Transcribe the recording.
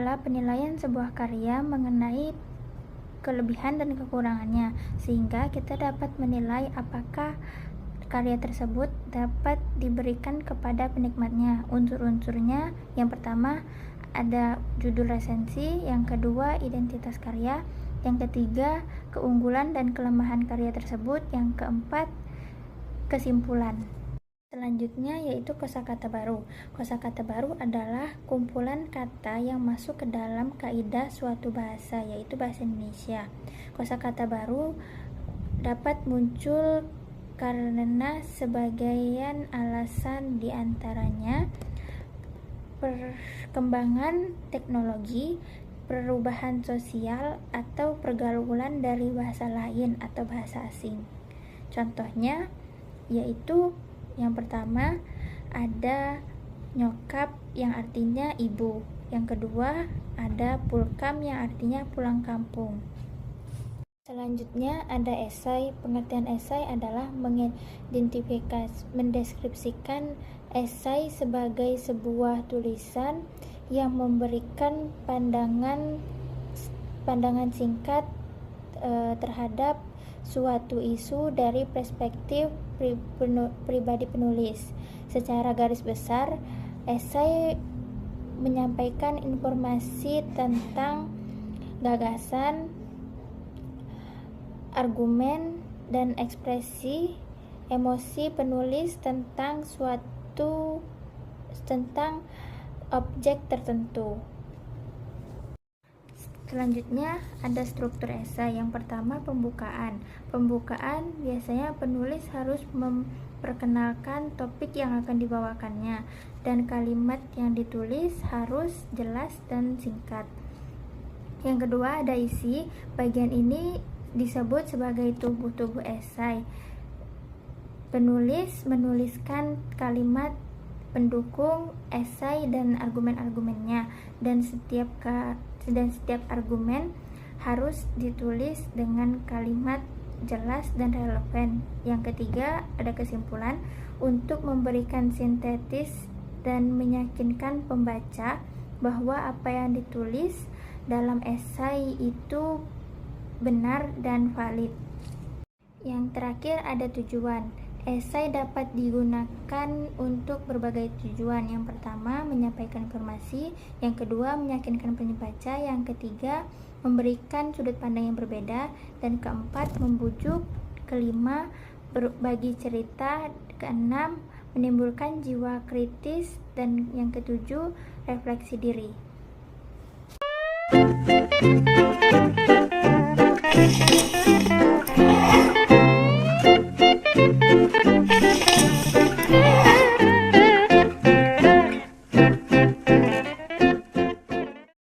adalah penilaian sebuah karya mengenai kelebihan dan kekurangannya, sehingga kita dapat menilai apakah karya tersebut dapat diberikan kepada penikmatnya. Unsur-unsurnya, yang pertama ada judul resensi, yang kedua identitas karya, yang ketiga keunggulan dan kelemahan karya tersebut, yang keempat kesimpulan. Selanjutnya yaitu kosakata baru. Kosakata baru adalah kumpulan kata yang masuk ke dalam kaidah suatu bahasa, yaitu bahasa Indonesia. Kosakata baru dapat muncul karena sebagian alasan, diantaranya perkembangan teknologi, perubahan sosial, atau pergaulan dari bahasa lain atau bahasa asing. Contohnya yaitu yang pertama ada nyokap yang artinya ibu, yang kedua ada pulkam yang artinya pulang kampung. Selanjutnya ada esai. Pengertian esai adalah mendeskripsikan esai sebagai sebuah tulisan yang memberikan pandangan singkat terhadap suatu isu dari perspektif pribadi penulis. Secara garis besar, esai menyampaikan informasi tentang gagasan, argumen, dan ekspresi emosi penulis tentang objek tertentu. Selanjutnya ada struktur esai. Yang pertama pembukaan. Pembukaan biasanya penulis harus memperkenalkan topik yang akan dibawakannya, dan kalimat yang ditulis harus jelas dan singkat. Yang kedua ada isi. Bagian ini disebut sebagai tubuh-tubuh esai. Penulis menuliskan kalimat pendukung esai dan argumen-argumennya, dan setiap argumen harus ditulis dengan kalimat jelas dan relevan. Yang ketiga ada kesimpulan. Untuk memberikan sintetis dan meyakinkan pembaca bahwa apa yang ditulis dalam esai itu benar dan valid. Yang terakhir ada tujuan. Esai dapat digunakan untuk berbagai tujuan. Yang pertama menyampaikan informasi, yang kedua meyakinkan pembaca, yang ketiga memberikan sudut pandang yang berbeda, dan keempat membujuk, kelima berbagi cerita, keenam menimbulkan jiwa kritis, dan yang ketujuh refleksi diri.